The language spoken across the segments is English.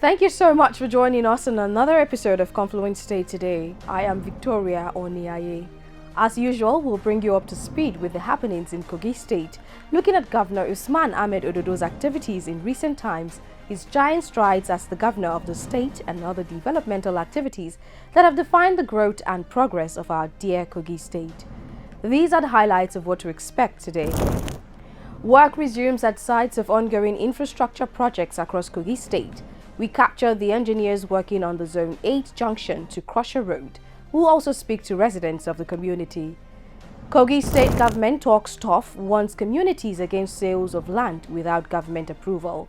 Thank you so much for joining us on another episode of Confluence State today. I am Victoria Oniaye. As usual, we'll bring you up to speed with the happenings in Kogi State, looking at Governor Usman Ahmed Ododo's activities in recent times, his giant strides as the governor of the state, and other developmental activities that have defined the growth and progress of our dear Kogi State. These are the highlights of what to expect today. Work resumes at sites of ongoing infrastructure projects across Kogi State. We captured the engineers working on the Zone 8 junction to Crusher Road, who also speak to residents of the community. Kogi State government talks tough, warns communities against sales of land without government approval.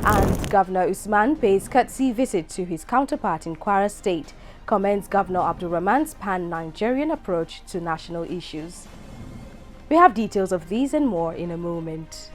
And Governor Usman pays courtesy visit to his counterpart in Kwara State, commends Governor Abdulrahman's pan-Nigerian approach to national issues. We have details of these and more in a moment.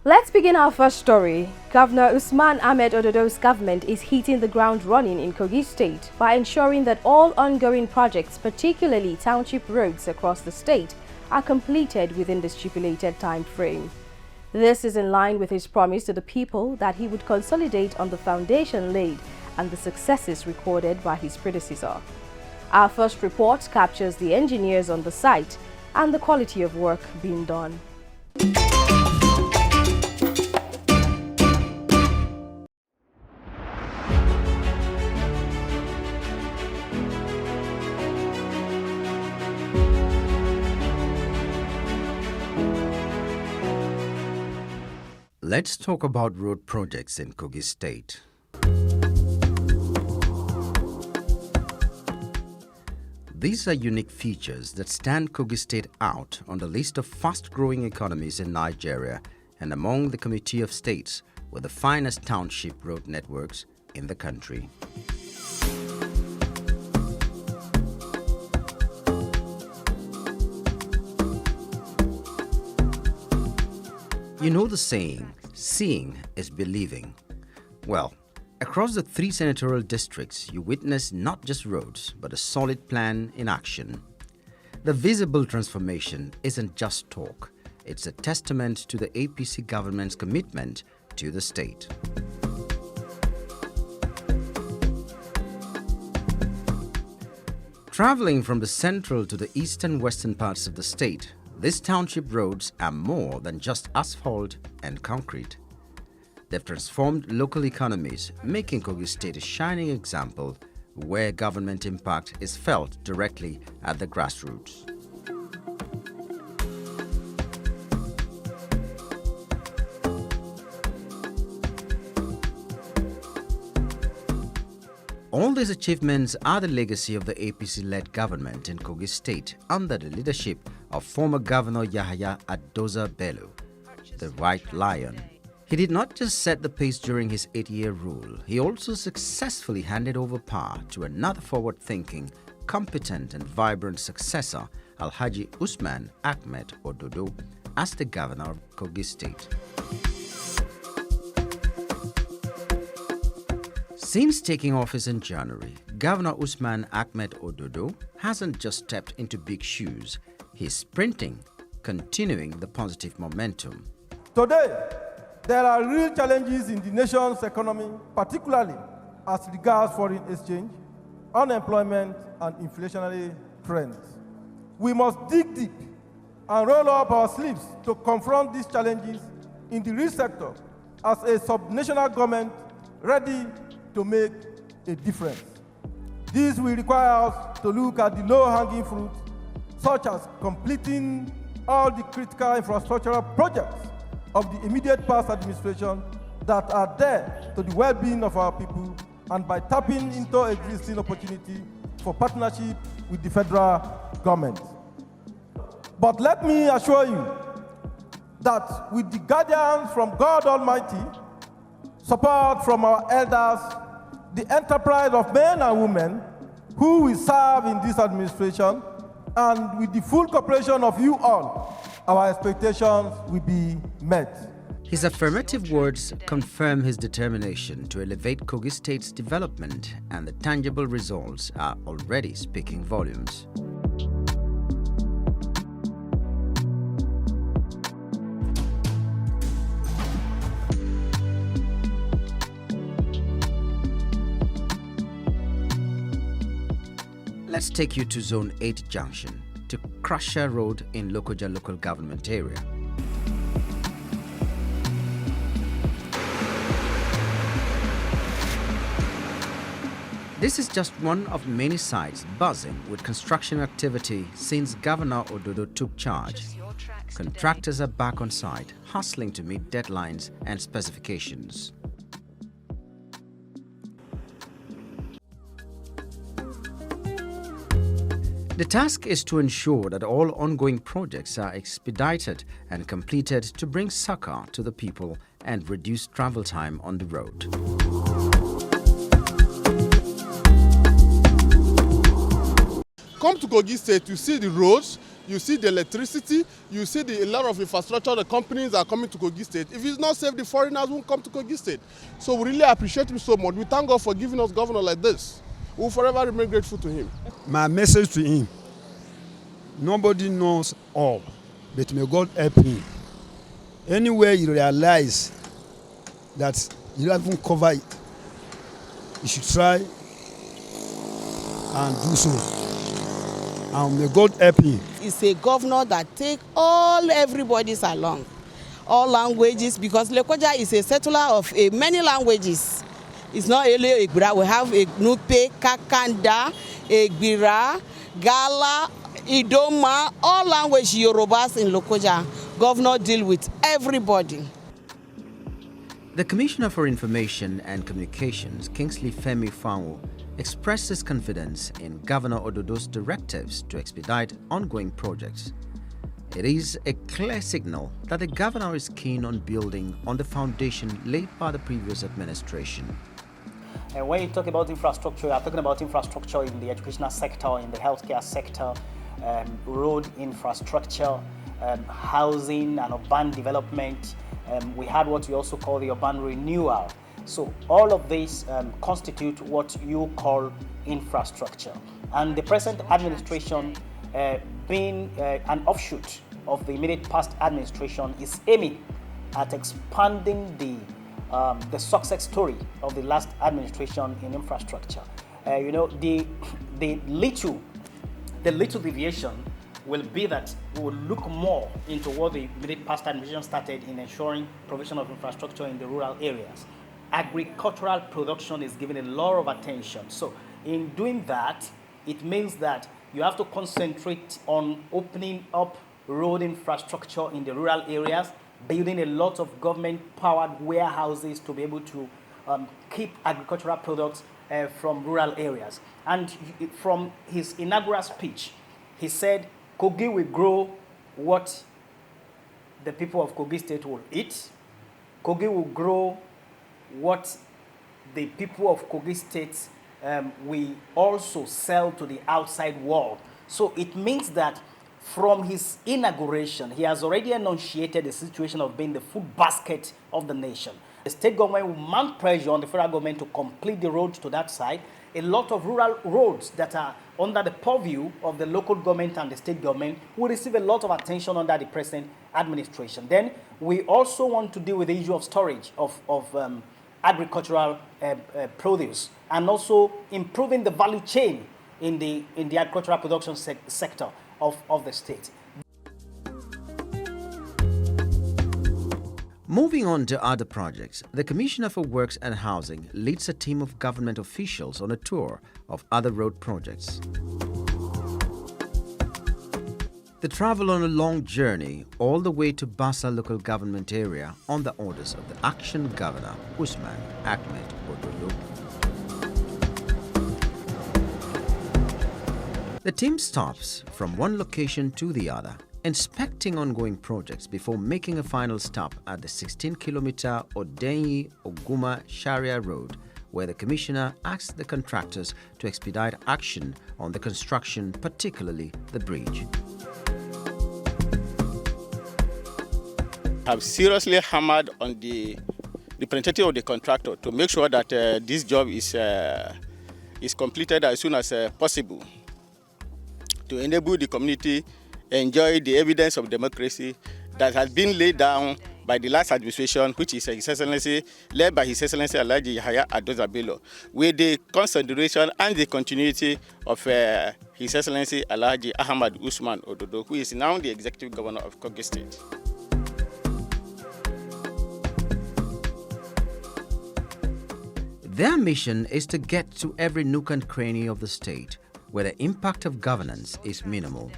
Let's begin our first story. Governor Usman Ahmed Ododo's government is hitting the ground running in Kogi State by ensuring that all ongoing projects, particularly township roads across the state, are completed within the stipulated time frame. This is in line with his promise to the people that he would consolidate on the foundation laid and the successes recorded by his predecessor. Our first report captures the engineers on the site and the quality of work being done. Let's talk about road projects in Kogi State. These are unique features that stand Kogi State out on the list of fast-growing economies in Nigeria and among the committee of states with the finest township road networks in the country. You know the saying, seeing is believing. Well, across the three senatorial districts, you witness not just roads, but a solid plan in action. The visible transformation isn't just talk. It's a testament to the APC government's commitment to the state. Traveling from the central to the east and western parts of the state, these township roads are more than just asphalt and concrete. They've transformed local economies, making Kogi State a shining example where government impact is felt directly at the grassroots. All these achievements are the legacy of the APC-led government in Kogi State under the leadership of former Governor Yahaya Adoza Bello, the White Lion. He did not just set the pace during his 8-year rule, he also successfully handed over power to another forward-thinking, competent and vibrant successor, Alhaji Usman Ahmed Ododo, as the governor of Kogi State. Since taking office in January, Governor Usman Ahmed Ododo hasn't just stepped into big shoes, he's sprinting, continuing the positive momentum. Today, there are real challenges in the nation's economy, particularly as regards foreign exchange, unemployment, and inflationary trends. We must dig deep and roll up our sleeves to confront these challenges in the real sector as a subnational government ready to make a difference. This will require us to look at the low-hanging fruit, such as completing all the critical infrastructural projects of the immediate past administration that are there to the well-being of our people, and by tapping into existing opportunity for partnership with the federal government. But let me assure you that with the guidance from God Almighty, support from our elders, the enterprise of men and women who will serve in this administration, and with the full cooperation of you all, our expectations will be met. His affirmative words confirm his determination to elevate Kogi State's development, and the tangible results are already speaking volumes. Let's take you to Zone 8 Junction, to Crusher Road in Lokoja local government area. This is just one of many sites buzzing with construction activity since Governor Ododo took charge. Contractors are back on site, hustling to meet deadlines and specifications. The task is to ensure that all ongoing projects are expedited and completed to bring succor to the people and reduce travel time on the road. Come to Kogi State, you see the roads, you see the electricity, you see a lot of infrastructure, the companies are coming to Kogi State. If it's not safe, the foreigners won't come to Kogi State. So we really appreciate him so much. We thank God for giving us governor like this. We'll forever remain grateful to him. My message to him, nobody knows all, but may God help him. Anywhere you realize that you haven't covered it, you should try and do so. And may God help him. It's a governor that take everybody's along, all languages, because Lokoja is a settler of many languages. It's not only Egbira. We have Nupe, Kakanda, Egbira, Gala, Idoma, all language Yorubas in Lokoja. Governor deal with everybody. The Commissioner for Information and Communications, Kingsley Femi Fanwo, expressed his confidence in Governor Ododo's directives to expedite ongoing projects. It is a clear signal that the governor is keen on building on the foundation laid by the previous administration. And when you talk about infrastructure, you're talking about infrastructure in the educational sector, in the healthcare sector, road infrastructure, housing and urban development. We had what we also call the urban renewal. So all of these constitute what you call infrastructure. And the present administration, being an offshoot of the immediate past administration, is aiming at expanding the success story of the last administration in infrastructure. The little deviation will be that we will look more into what the immediate past administration started in ensuring provision of infrastructure in the rural areas. Agricultural production is given a lot of attention. So in doing that, it means that you have to concentrate on opening up road infrastructure in the rural areas, building a lot of government-powered warehouses to be able to keep agricultural products from rural areas. And from his inaugural speech, he said, Kogi will grow what the people of Kogi State will eat. Kogi will grow what the people of Kogi State will also sell to the outside world. So it means that from his inauguration, he has already enunciated the situation of being the food basket of the nation. The state government will mount pressure on the federal government to complete the roads to that side. A lot of rural roads that are under the purview of the local government and the state government will receive a lot of attention under the present administration. Then we also want to deal with the issue of storage of agricultural produce, and also improving the value chain in the agricultural production sector of the state. Moving on to other projects, the Commissioner for Works and Housing leads a team of government officials on a tour of other road projects. They travel on a long journey all the way to Basa local government area on the orders of the Action Governor Usman Ahmed Ododo. The team stops from one location to the other, inspecting ongoing projects before making a final stop at the 16-kilometer Odenyi-Oguma Sharia Road, where the Commissioner asked the contractors to expedite action on the construction, particularly the bridge. Have seriously hammered on the representative of the contractor to make sure that this job is completed as soon as possible to enable the community enjoy the evidence of democracy that has been laid down by the last administration, which is His Excellency, led by His Excellency Alhaji Yahaya Adoza Bello, with the consideration and the continuity of His Excellency Alhaji Ahmad Usman Ododo, who is now the Executive Governor of Kogi State. Their mission is to get to every nook and cranny of the state where the impact of governance is minimal.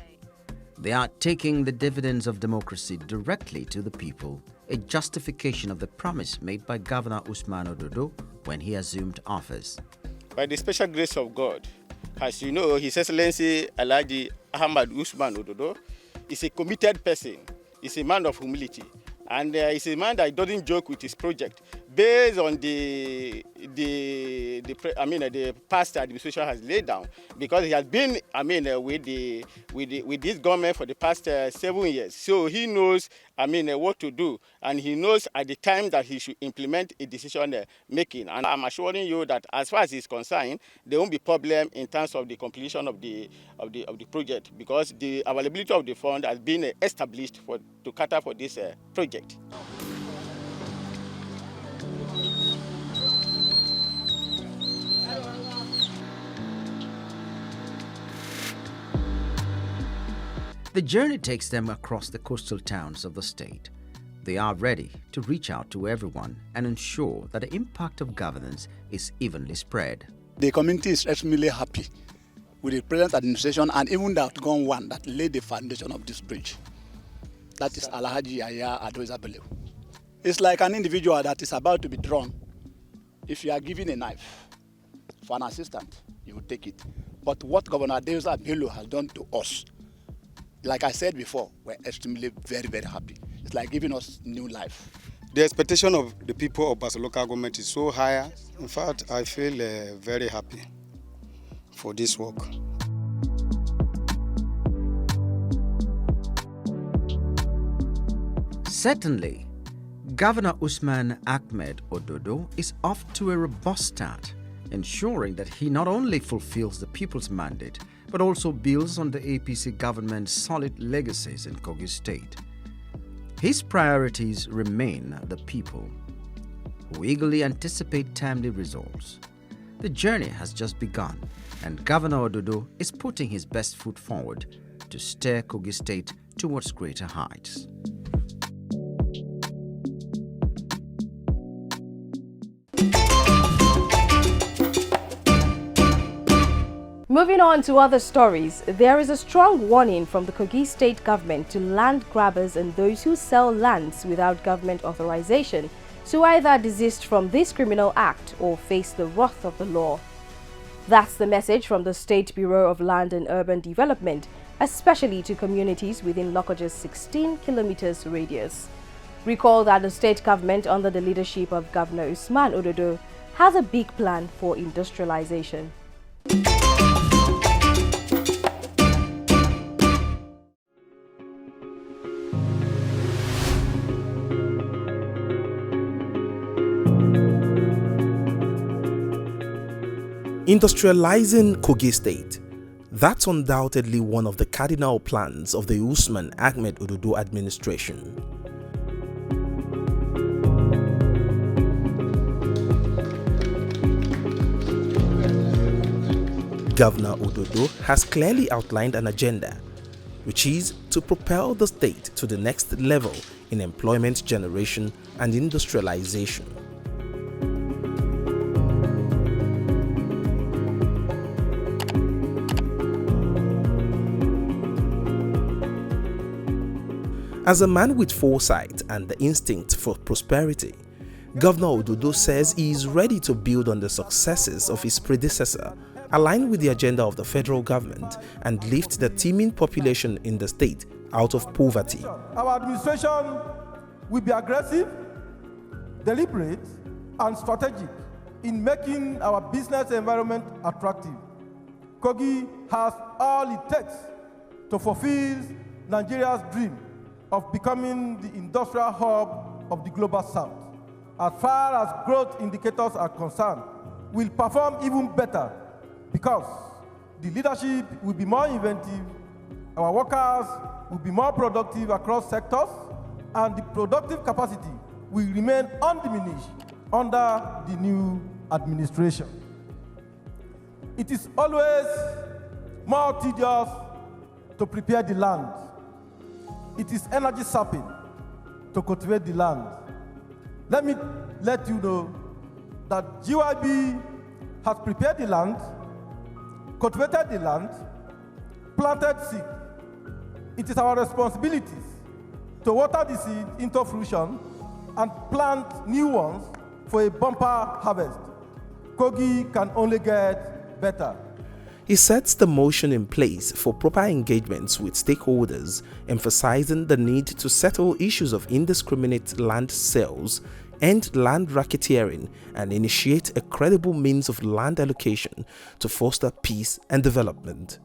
They are taking the dividends of democracy directly to the people, a justification of the promise made by Governor Usman Ododo when he assumed office. By the special grace of God, as you know, His Excellency Alhaji Ahmad Usman Ododo is a committed person, is a man of humility, and is a man that doesn't joke with his project. Based on the past administration has laid down, because he has been with this government for the past 7 years, so he knows what to do, and he knows at the time that he should implement a decision making. And I'm assuring you that as far as he's concerned, there won't be problem in terms of the completion of the project, because the availability of the fund has been established to cater for this project. The journey takes them across the coastal towns of the state. They are ready to reach out to everyone and ensure that the impact of governance is evenly spread. The community is extremely happy with the present administration and even the outgone one that laid the foundation of this bridge. That is Alhaji Yahaya Adoza Bello. It's like an individual that is about to be drawn. If you are given a knife for an assistant, you will take it. But what Governor Adoza Bello has done to us, like I said before, we're extremely very, very happy. It's like giving us new life. The expectation of the people of Basa local government is so high. In fact, I feel very happy for this work. Certainly, Governor Usman Ahmed Ododo is off to a robust start, ensuring that he not only fulfills the people's mandate, but also builds on the APC government's solid legacies in Kogi State. His priorities remain the people, who eagerly anticipate timely results. The journey has just begun, and Governor Ododo is putting his best foot forward to steer Kogi State towards greater heights. Moving on to other stories, there is a strong warning from the Kogi State government to land grabbers and those who sell lands without government authorization to either desist from this criminal act or face the wrath of the law. That's the message from the State Bureau of Land and Urban Development, especially to communities within Lokoja's 16 kilometers radius. Recall that the state government, under the leadership of Governor Usman Ododo, has a big plan for industrialization. Industrializing Kogi State. That's undoubtedly one of the cardinal plans of the Usman Ahmed Ododo administration. Governor Ododo has clearly outlined an agenda, which is to propel the state to the next level in employment generation and industrialization. As a man with foresight and the instinct for prosperity, Governor Ododo says he is ready to build on the successes of his predecessor, align with the agenda of the federal government, and lift the teeming population in the state out of poverty. Our administration will be aggressive, deliberate, and strategic in making our business environment attractive. Kogi has all it takes to fulfill Nigeria's dream of becoming the industrial hub of the global south. As far as growth indicators are concerned, we'll perform even better because the leadership will be more inventive, our workers will be more productive across sectors, and the productive capacity will remain undiminished under the new administration. It is always more tedious to prepare the land. It is energy sapping to cultivate the land. Let me let you know that GYB has prepared the land, cultivated the land, planted seed. It is our responsibility to water the seed into fruition and plant new ones for a bumper harvest. Kogi can only get better. He sets the motion in place for proper engagements with stakeholders, emphasizing the need to settle issues of indiscriminate land sales, end land racketeering, and initiate a credible means of land allocation to foster peace and development.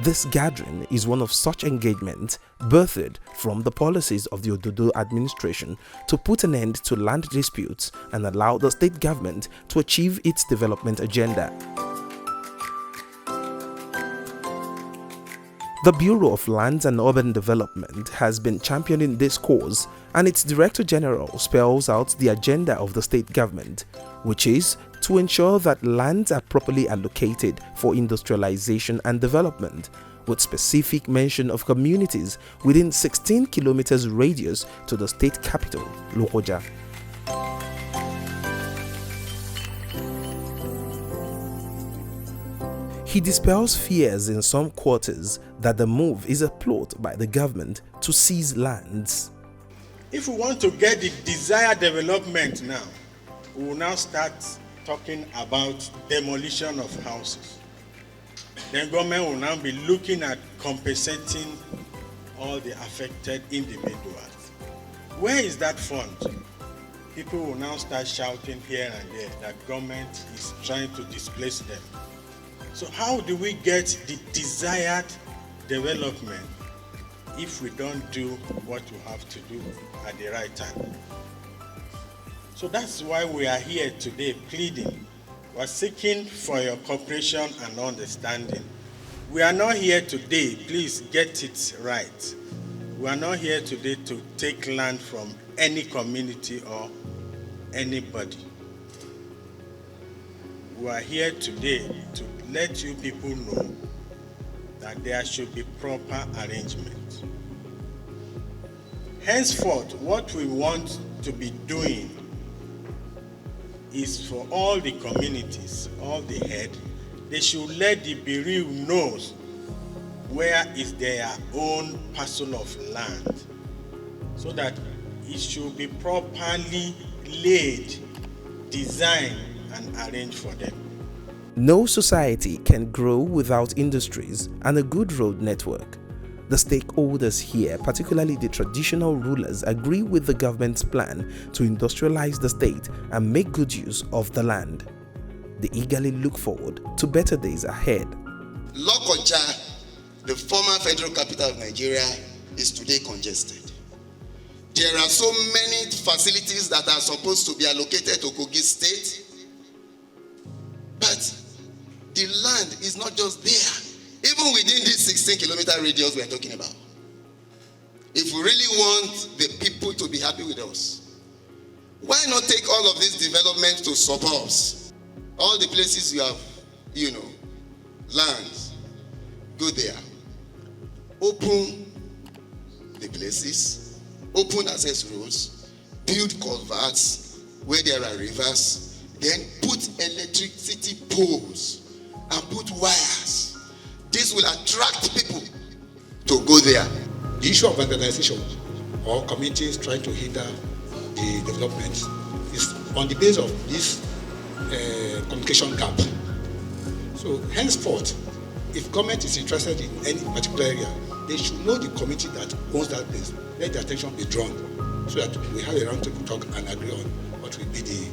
This gathering is one of such engagements birthed from the policies of the Ododo administration to put an end to land disputes and allow the state government to achieve its development agenda. The Bureau of Lands and Urban Development has been championing this cause, and its Director General spells out the agenda of the state government, which is to ensure that lands are properly allocated for industrialization and development, with specific mention of communities within 16 kilometers radius to the state capital, Lokoja. He dispels fears in some quarters that the move is a plot by the government to seize lands. If we want to get the desired development now, we will now start talking about demolition of houses. Then government will now be looking at compensating all the affected individuals. Where is that fund? People will now start shouting here and there that government is trying to displace them. So how do we get the desired development if we don't do what we have to do at the right time? So that's why we are here today pleading. We are seeking for your cooperation and understanding. We are not here today, please get it right. We are not here today to take land from any community or anybody. We are here today to let you people know that there should be proper arrangement. Henceforth, what we want to be doing is for all the communities, all the head, they should let the Bureau know where is their own parcel of land, so that it should be properly laid, designed, and arranged for them. No society can grow without industries and a good road network. The stakeholders here, particularly the traditional rulers, agree with the government's plan to industrialize the state and make good use of the land. They eagerly look forward to better days ahead. Lokoja, the former federal capital of Nigeria, is today congested. There are so many facilities that are supposed to be allocated to Kogi State, but the land is not just there. Even within this 16-kilometer radius we are talking about. If we really want the people to be happy with us, why not take all of this development to suburbs? All the places you have, lands, go there, open the places, open access roads, build culverts where there are rivers, then put electricity poles and put wires. This will attract people to go there. The issue of vandalization or communities trying to hinder the development is on the basis of this communication gap. So henceforth, if government is interested in any particular area, they should know the committee that owns that place. Let the attention be drawn so that we have a roundtable talk and agree on what will be the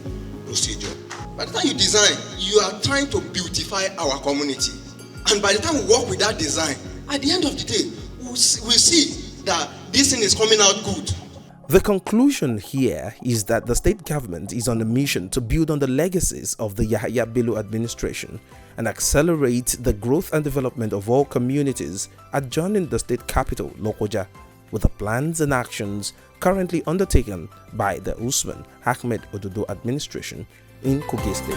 procedure. By the time you design, you are trying to beautify our community. And by the time we work with that design, at the end of the day, we'll see that this thing is coming out good. The conclusion here is that the state government is on a mission to build on the legacies of the Yahaya Bello administration and accelerate the growth and development of all communities adjoining the state capital, Lokoja, with the plans and actions currently undertaken by the Usman Ahmed Ododo administration in Kogi State.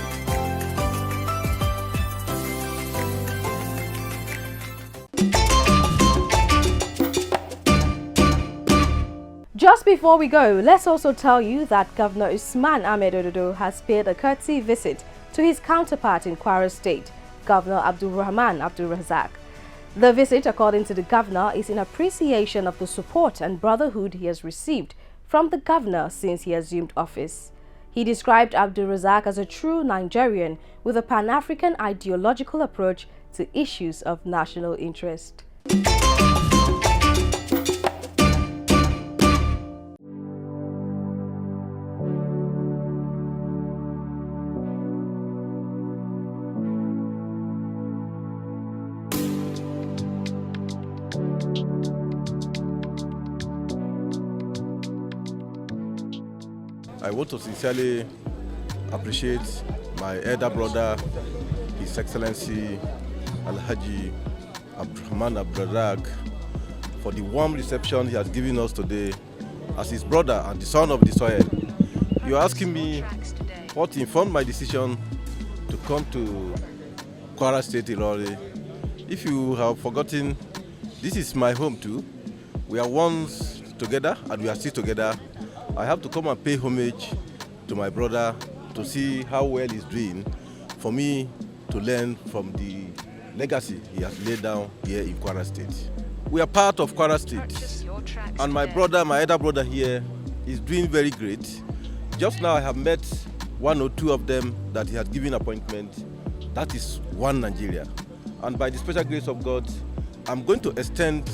Just before we go, let's also tell you that Governor Usman Ahmed Ododo has paid a courtesy visit to his counterpart in Kwara State, Governor Abdul Rahman Abdul Razak. The visit, according to the governor, is in appreciation of the support and brotherhood he has received from the governor since he assumed office. He described Abdul Razak as a true Nigerian with a Pan-African ideological approach to issues of national interest. I want to sincerely appreciate my elder brother, His Excellency Alhaji Abdurrahman Abdurrazak, for the warm reception he has given us today as his brother and the son of the soil. You are asking me what informed my decision to come to Kwara State, Ilori. If you have forgotten, this is my home too. We are once together and we are still together. I have to come and pay homage to my brother to see how well he's doing, for me to learn from the legacy he has laid down here in Kwara State. We are part of Kwara State, and my brother, my elder brother here, is doing very great. Just now I have met one or two of them that he has given appointment. That is one Nigeria. And by the special grace of God, I'm going to extend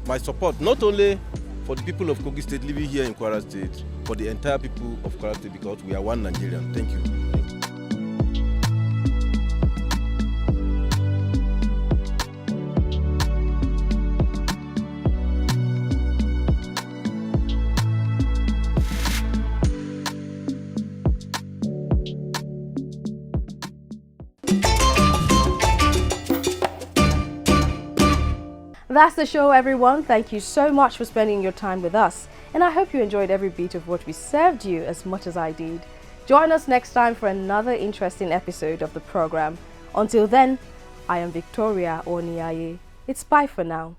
my support not only for the people of Kogi State living here in Kwara State, for the entire people of Kwara State, because we are one Nigerian. Thank you. That's the show, everyone. Thank you so much for spending your time with us, and I hope you enjoyed every bit of what we served you as much as I did. Join us next time for another interesting episode of the program. Until then, I am Victoria Oniaye. It's bye for now.